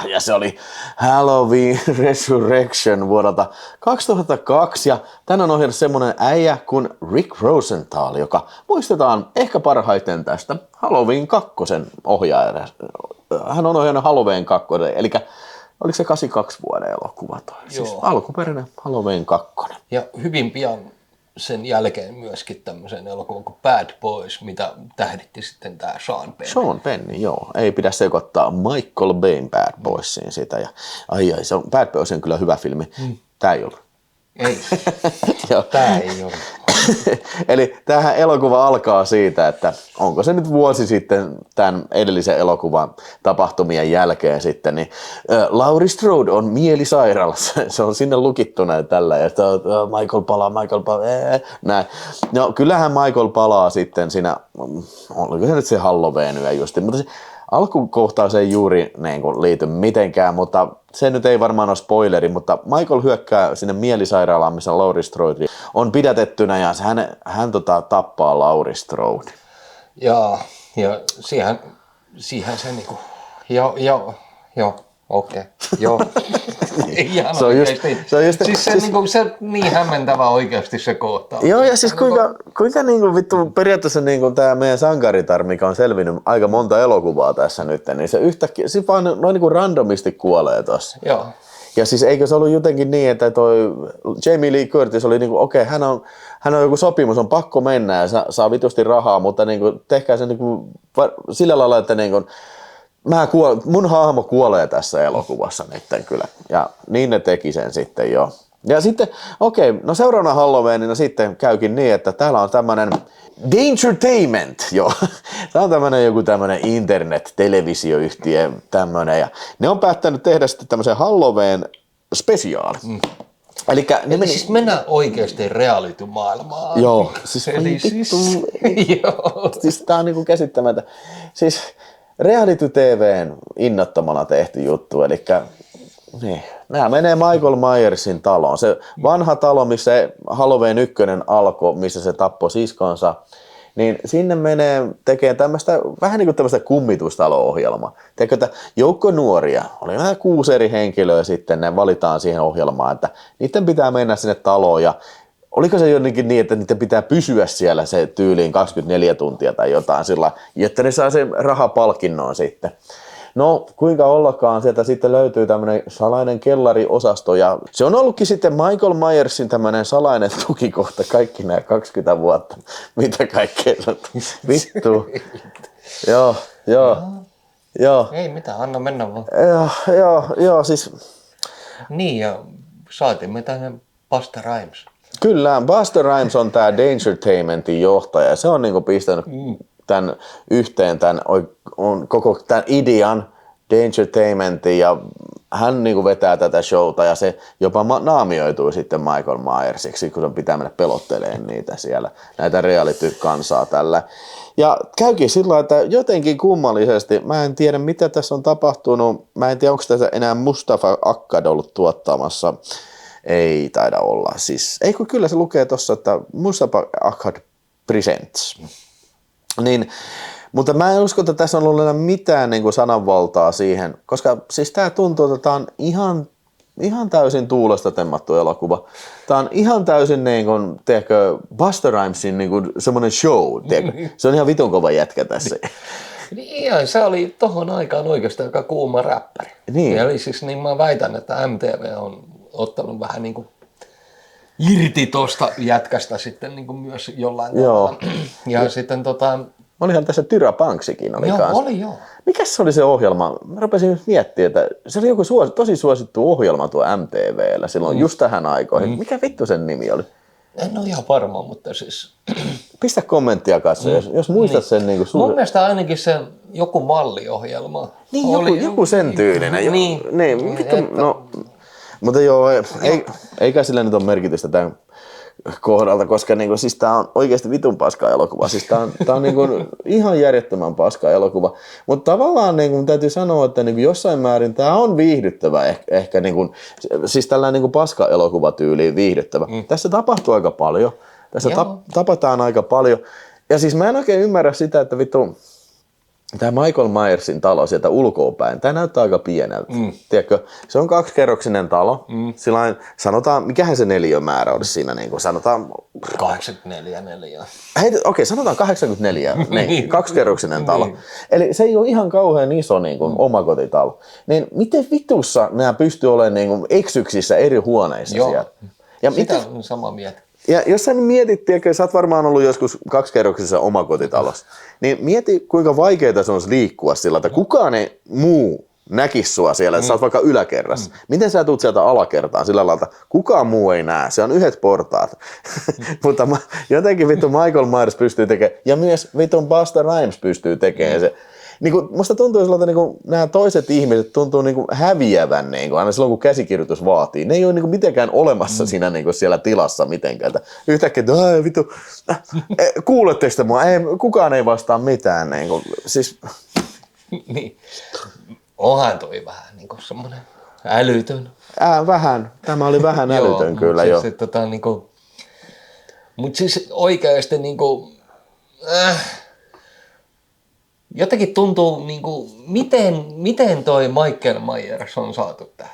[SPEAKER 1] Ja se oli Halloween Resurrection vuodelta 2002 ja tän on ohjannut semmonen äijä kuin Rick Rosenthal, joka muistetaan ehkä parhaiten tästä Halloween 2 ohjaajana. Hän on ohjannut Halloween 2, eli oliko se 82 vuoden elokuva toi? Siis alkuperäinen Halloween 2.
[SPEAKER 2] Ja hyvin pian sen jälkeen myöskin tämmöisen elokuvan kuin Bad Boys, mitä tähditti sitten tää Sean Penn.
[SPEAKER 1] Sean Penn, joo. Ei pidä sekoittaa Michael Bayn Bad Boysiin sitä. Ja, se on, Bad Boys on kyllä hyvä filmi. Tää ei ollut.
[SPEAKER 2] Ei. Tää ei ollut.
[SPEAKER 1] Eli tämähän elokuva alkaa siitä, että onko se nyt vuosi sitten tämän edellisen elokuvan tapahtumien jälkeen sitten, niin Laurie Strode on mielisairaalassa. Se on sinne lukittuna ja tällä, ja Michael palaa, näin. No kyllähän Michael palaa sitten siinä, oliko se nyt se Halloween justiin, mutta se alkukohtaus ei juuri niin kuin liity mitenkään, mutta se nyt ei varmaan ole spoileri, mutta Michael hyökkää sinne mielisairaalaan, missä Laurie Strode on pidätettynä ja hän tappaa Laurie Strode.
[SPEAKER 2] Ja siihen se niinku, okei.
[SPEAKER 1] Se on just,
[SPEAKER 2] siis se, niinku, se niin hämmentävä oikeasti se kohtaus.
[SPEAKER 1] Joo, ja siis kuinka niinku vittu periaatteessa niinku tää meidän sankaritar, mikä on selvinnyt aika monta elokuvaa tässä nyt, niin se yhtäkkiä, se vaan noin niinku randomisti kuolee tossa.
[SPEAKER 2] Joo.
[SPEAKER 1] Ja siis eikö se ollut jotenkin niin, että toi Jamie Lee Curtis oli niinku, okei, hän on joku sopimus, on pakko mennä ja saa vitusti rahaa, mutta niinku, tehkää se niinku sillä lailla, että niinku, mun hahmo kuolee tässä elokuvassa nyt kyllä. Ja niin ne teki sen sitten jo. Ja sitten, no seuraavana Halloweenina sitten käykin niin, että täällä on tämmönen Dangertainment, joo. Tää on joku tämmönen internet-televisioyhtiö tämmönen, ja ne on päättänyt tehdä sitten tämmösen Halloween-spesiaali. Elikkä ne meni...
[SPEAKER 2] Siis mennään oikeesti reality-maailmaan.
[SPEAKER 1] Joo. Siis siis tää on niinku käsittämättä. Siis reality TV:n innottomana tehty juttu, elikkä niin, Nämä menee Michael Myersin taloon. Se vanha talo, missä Halloween 1 alkoi, missä se tappoi siskonsa, niin sinne menee tekee tämmöistä, vähän niin kuin tämmöistä kummitustalo-ohjelmaa. Teekö, että joukko nuoria, oli nämä 6 eri henkilöä sitten, ne valitaan siihen ohjelmaan, että niiden pitää mennä sinne taloon ja oliko se jotenkin niin, että niiden pitää pysyä siellä se tyyliin 24 tuntia tai jotain sillä, että ne saa sen rahapalkinnon sitten. No, kuinka ollakaan, sieltä sitten löytyy tämmöinen salainen kellariosasto ja se on ollutkin sitten Michael Myersin tämmöinen salainen tukikohta kaikki nämä 20 vuotta. Mitä kaikkea se on? Vittu. Joo.
[SPEAKER 2] Ei mitään, anna mennä vaan.
[SPEAKER 1] Joo, siis...
[SPEAKER 2] Niin, ja saatiin me tänne Busta Rhymes.
[SPEAKER 1] Kyllä, Busta Rhymes on tää Dangertainmentin johtaja. Se on niinku pistänyt tämän yhteen, on koko tämän idean Dangertainmentin ja hän niinku vetää tätä showta ja se jopa naamioitui sitten Michael Myersiksi, kun on pitää mennä pelottelemaan niitä siellä, näitä reality-kansaa tällä. Ja käykin sillä, että jotenkin kummallisesti, mä en tiedä mitä tässä on tapahtunut, mä en tiedä onko tässä enää Mustafa Akkad ollut tuottamassa, ei taida olla, siis, ei kun kyllä se lukee tossa, että Mustafa Akkad Presents. Niin, mutta mä en usko, että tässä on ollut enää mitään niin kuin sananvaltaa siihen, koska siis tää tuntuu, että tää on ihan täysin tuulesta temmattu elokuva. Tää on ihan täysin niin kuin, tiedätkö, Busta Rhymesin niin kuin semmoinen show, tiedätkö? Se on ihan vitun kova jätkä tässä.
[SPEAKER 2] Niin, se oli tohon aikaan oikeastaan aika kuuma räppäri.
[SPEAKER 1] Niin.
[SPEAKER 2] Eli siis niin mä väitän, että MTV on ottanut vähän niin kuin irti tosta jätkästä sitten niin kuin myös jollain tavalla. Ja sitten
[SPEAKER 1] Olihan tässä Tyra Banksikin oli kanssa.
[SPEAKER 2] Oli joo.
[SPEAKER 1] Mikäs se oli se ohjelma? Mä rupesin miettimään, että se oli joku tosi suosittu ohjelma tuo MTV:llä silloin just tähän aikoihin. Mikä vittu sen nimi oli?
[SPEAKER 2] En ole ihan varma, mutta siis...
[SPEAKER 1] Pistä kommenttia kanssa, jos muistat sen niin kuin
[SPEAKER 2] mun mielestä ainakin se joku malliohjelma.
[SPEAKER 1] Niin,
[SPEAKER 2] oli,
[SPEAKER 1] joku sen tyylinen.
[SPEAKER 2] Niin
[SPEAKER 1] vittu, no, mutta joo, eikä sillä nyt ole merkitystä tämän kohdalta, koska niinku, siis tää on oikeasti vitun paska elokuva. Siis tää on niinku, ihan järjettömän paska elokuva. Mutta tavallaan niinku, täytyy sanoa, että niinku, jossain määrin tää on viihdyttävä. Ehkä niinku, siis tällainen niinku, paska elokuvatyyliin viihdyttävä. Tässä tapahtuu aika paljon. Tässä tapataan aika paljon. Ja siis mä en oikein ymmärrä sitä, että vittu... Tämä Michael Myersin talo sieltä ulkoapäin, tämä näyttää aika pieneltä. Tiedätkö, se on 2-kerroksinen talo. Sillain, sanotaan, mikähän se neliömäärä olisi siinä, niin kuin sanotaan...
[SPEAKER 2] 84 neliöä.
[SPEAKER 1] Okei, sanotaan 84, niin, 2-kerroksinen talo. Eli se ei ole ihan kauhean iso niin kuin omakotitalo. Niin miten vitussa nämä pystyy olemaan niin kuin eksyksissä eri huoneissa siellä? Ja
[SPEAKER 2] sitä on sama mieltä.
[SPEAKER 1] Ja jos sä mietit, tiedätkö, sä oot varmaan ollut joskus 2-kerroksisessa omakotitalossa, niin mieti kuinka vaikeaa se on liikkua sillä, että kukaan ei muu näkisi sua siellä, että sä oot vaikka yläkerrassa. Miten sä tuut sieltä alakertaan sillä lailla, että kukaan muu ei näe, se on yhdet portaat. Mutta jotenkin vittu Michael Myers pystyy tekemään, ja myös vittu Busta Rhymes pystyy tekemään se. Niin kuin, musta tuntuu silloin, että niin nämä toiset ihmiset tuntuu niin kuin häviävän niin kuin, aina silloin, kun käsikirjoitus vaatii. Ne ei ole niin kuin mitenkään olemassa siinä niin kuin siellä tilassa mitenkään. Yhtäkkiä, että vittu, kuuletteko te mua? Kukaan ei vastaa mitään. Niin kuin, siis...
[SPEAKER 2] niin. Onhan toi vähän niin kuin semmoinen älytön.
[SPEAKER 1] Vähän. Tämä oli vähän älytön kyllä jo.
[SPEAKER 2] Siis, niin kuin, mutta siis oikeasti niin kuin, jotenkin tuntuu, niin kuin, miten toi Michael Myers on saatu tähän?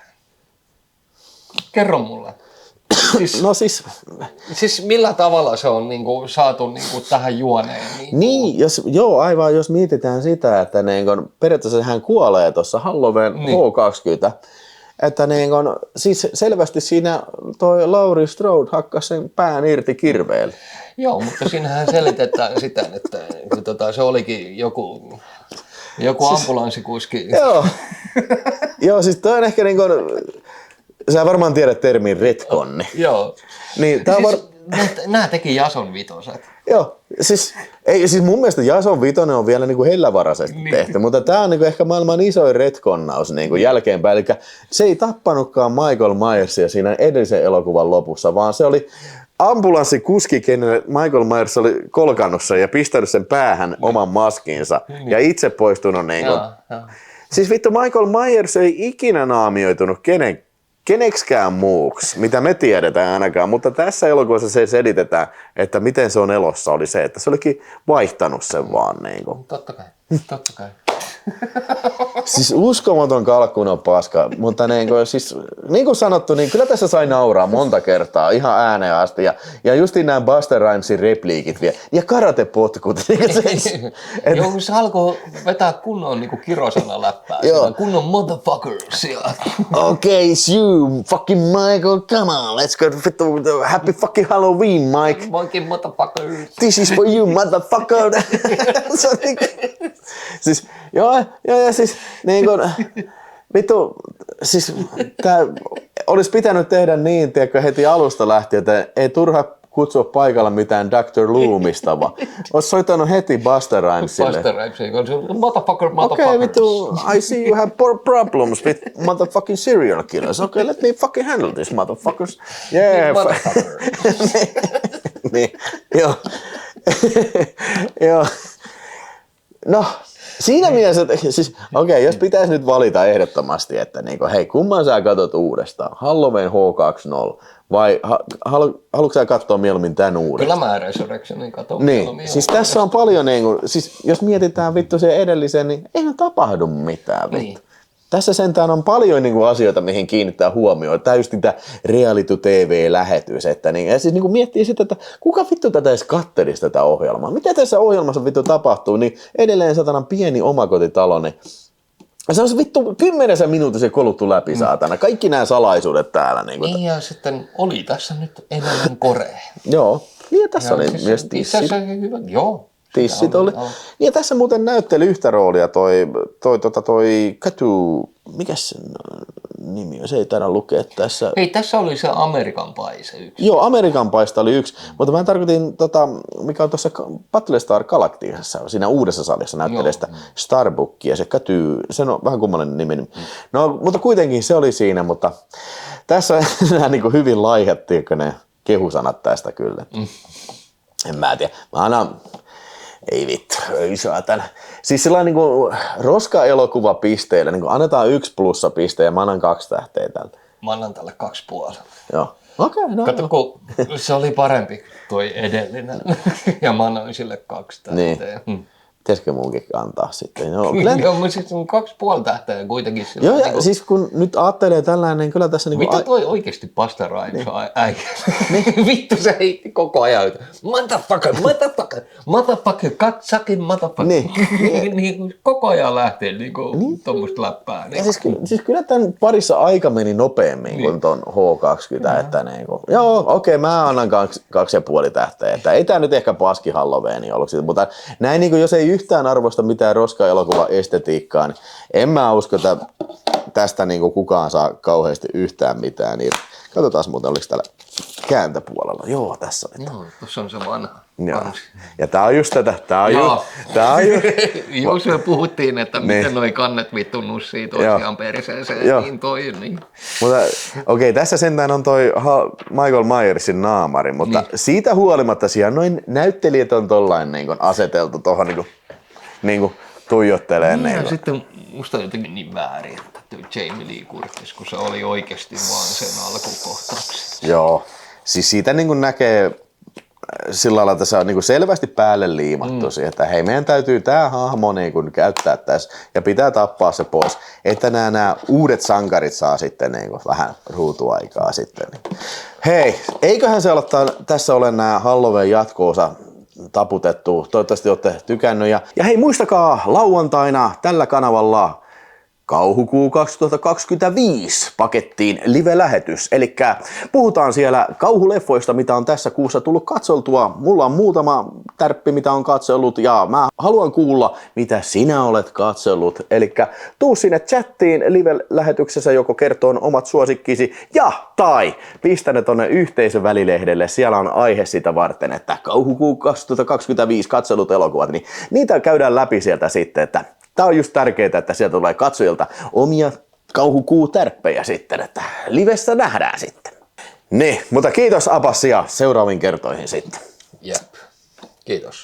[SPEAKER 2] Kerro mulle. Siis,
[SPEAKER 1] no siis...
[SPEAKER 2] Siis millä tavalla se on niin kuin, saatu niin kuin, tähän juoneen?
[SPEAKER 1] Niin, aivan, jos mietitään sitä, että niin kun, periaatteessa hän kuolee tuossa Halloween H20, että niin kun, siis selvästi siinä toi Laurie Strode hakkasi sen pään irti kirveellä.
[SPEAKER 2] Joo, mutta siinähän selitetään sitä, että se olikin joku ambulanssikuski.
[SPEAKER 1] Joo, siis toi on ehkä niin kuin, sä varmaan tiedät termin retkonni.
[SPEAKER 2] Joo.
[SPEAKER 1] Niin,
[SPEAKER 2] nämä teki Jason vitoset.
[SPEAKER 1] Joo, siis mun mielestä Jason vitonen on vielä niin kuin hellävaraisesti tehty, mutta tää on niin kuin ehkä maailman isoin retkonnaus niin kuin jälkeenpäin. Eli se ei tappanutkaan Michael Myersia siinä edellisen elokuvan lopussa, vaan se oli ambulanssikuski, kenelle Michael Myers oli kolkannut sen ja pistänyt sen päähän oman maskinsa ja itse poistunut niin kuin. Siis vittu Michael Myers ei ikinä naamioitunut kenekskään muuksi, mitä me tiedetään ainakaan, mutta tässä elokuvassa se selitetään, että miten se on elossa, oli se, että se olikin vaihtanut sen vaan. Niin kuin.
[SPEAKER 2] Totta kai.
[SPEAKER 1] Siis uskomaton kalkkunon paska, mutta niin kuin sanottu, niin kyllä tässä sai nauraa monta kertaa ihan ääneen asti. Ja justiin nämä Buster Rhymesin repliikit vielä. Ja karatepotkut.
[SPEAKER 2] Joo, kun se alkoi vetää kunnon niin kirosana läppää. Kunnon motherfuckers.
[SPEAKER 1] Okay, it's you, fucking Michael, come on, let's go, happy fucking Halloween, Mike.
[SPEAKER 2] Fucking motherfuckers.
[SPEAKER 1] This is for you, motherfucker. Siis, joo, siis niin kuin, vittu, siis tää olisi pitänyt tehdä niin, tiedätkö, heti alusta lähtien, että ei turha kutsua paikalla mitään Dr. Loomista, vaan olisi soittanut heti Buster Rhymesille.
[SPEAKER 2] Buster Rhymes, motherfucker.
[SPEAKER 1] Okay, vittu, I see you have problems with motherfucking serial killers. Okay, let me fucking handle this, motherfuckers. Yeah,
[SPEAKER 2] motherfucker.
[SPEAKER 1] niin, joo. Joo. No, siinä mielessä, että siis, jos pitäisi nyt valita ehdottomasti, että niinku, hei, kumman sä katot uudestaan? Halloween H20 vai haluatko sä katsoa mieluummin tän uudestaan?
[SPEAKER 2] Kyllä mä Resurrectionin katon
[SPEAKER 1] niin,
[SPEAKER 2] mieluummin.
[SPEAKER 1] siis tässä on paljon, niinku, siis jos mietitään vittu sen edellisen, niin eihän tapahdu mitään vittu. Niin. Tässä sentään on paljon niinku asioita, mihin kiinnittää huomioon. Tämä just tämä reality TV-lähetys. Että niin, ja siis niinku miettii sitten, että kuka vittu tätä edes kattelisi tätä ohjelmaa? Mitä tässä ohjelmassa vittu tapahtuu? Niin edelleen satanan pieni omakotitalo. Niin se on vittu 10 minuutissa koluttu läpi saatana. Kaikki nämä salaisuudet täällä.
[SPEAKER 2] Niin ja sitten oli tässä nyt enemmän Korea.
[SPEAKER 1] Joo. Niin ja tässä oli
[SPEAKER 2] siis
[SPEAKER 1] myös tissit.
[SPEAKER 2] Hyvä. Joo.
[SPEAKER 1] Tissit oli. Niin ja tässä muuten näytteli yhtä roolia toi Katu, mikäs sen nimi on? Se ei taida lukea tässä.
[SPEAKER 2] Ei, tässä oli se American Pie se yksi.
[SPEAKER 1] Joo, American Pieista oli yksi, mutta mä tarkoitin, mikä on tuossa Battlestar Galacticassa, siinä uudessa salissa näyttelee sitä Starbuckia, se Katu, se on vähän kummallinen nimi. No, mutta kuitenkin se oli siinä, mutta tässä nämä niin kuin hyvin laihattiin ne kehusanat tästä kyllä. En mä tiedä, mä annan. Ei vittu, ei saatana. Siis sellainen niin roska-elokuvapisteillä, niin annetaan 1 plussapiste ja mä annan 2 tähteä tältä.
[SPEAKER 2] Mä annan tälle 2,5.
[SPEAKER 1] Joo. Okei, no.
[SPEAKER 2] Kato, kun se oli parempi toi edellinen ja mä annoin sille 2 tähteä.
[SPEAKER 1] Niin. Pitäisikö munkin antaa sitten?
[SPEAKER 2] Joo, mutta siis on 2,5 tähteä kuitenkin. Sillä
[SPEAKER 1] joo, ja siis kun nyt ajattelee tällainen, niin kyllä tässä
[SPEAKER 2] mitä toi oikeesti Buster Rhymes on äijä? Vittu se heitti koko ajan. Motherfucker, sucking motherfucker. Niin, koko ajan lähtee tommoista läppää.
[SPEAKER 1] Ja siis kyllä tämän parissa aika meni nopeammin kuin ton H20. Että niinku, joo, okei, mä annan 2,5 tähteä. Että ei tää nyt ehkä paski Halloween ollut, mutta näin niinku, jos ei yhtään arvosta mitään roska-elokuva-estetiikkaa, niin en mä usko, että tästä niinku kukaan saa kauheasti yhtään mitään. Niin katsotaan muuten, oliko täällä kääntöpuolella. Joo, tässä oli.
[SPEAKER 2] Joo, tuossa on se vanha.
[SPEAKER 1] Joo. Ja tää on just tätä.
[SPEAKER 2] Jos me puhuttiin, että miten noi kannet vittu nussii toisiaan perseeseen, niin toi niin.
[SPEAKER 1] Mutta okei, tässä sentään on toi Michael Myersin naamari, mutta siitä huolimatta siellä noin näyttelijät on tollain niin aseteltu tuohon niin tuijotteleen.
[SPEAKER 2] Niin, ja sitten musta on jotenkin niin väärin, että Jamie Lee Curtis, kun se oli oikeasti vaan sen alkukohtauksen.
[SPEAKER 1] Joo, siis siitä niin näkee sillä lailla, että se on niin selvästi päälle liimattu siihen, että hei, meidän täytyy tämä hahmo niin käyttää tässä ja pitää tappaa se pois, että nämä uudet sankarit saa sitten niin vähän ruutuaikaa sitten. Hei, eiköhän se tässä ole nämä Halloween jatko-osa taputettu. Toivottavasti olette tykännyt. Ja hei, muistakaa lauantaina tällä kanavalla Kauhukuu 2025 pakettiin live-lähetys. Eli puhutaan siellä kauhuleffoista, mitä on tässä kuussa tullut katseltua. Mulla on muutama tärppi, mitä on katsellut, ja mä haluan kuulla, mitä sinä olet katsellut. Eli tuu sinne chattiin live-lähetyksessä, joko kertoo omat suosikkisi, tai pistä ne tonne yhteisön välilehdelle. Siellä on aihe sitä varten, että Kauhukuu 2025 katselut elokuvat, niin niitä käydään läpi sieltä sitten, että tää on just tärkeää, että sieltä tulee katsojilta omia kauhukuutärppejä sitten, että livessä nähdään sitten. Niin, mutta kiitos Abbas ja seuraaviin kertoihin sitten.
[SPEAKER 2] Jep, kiitos.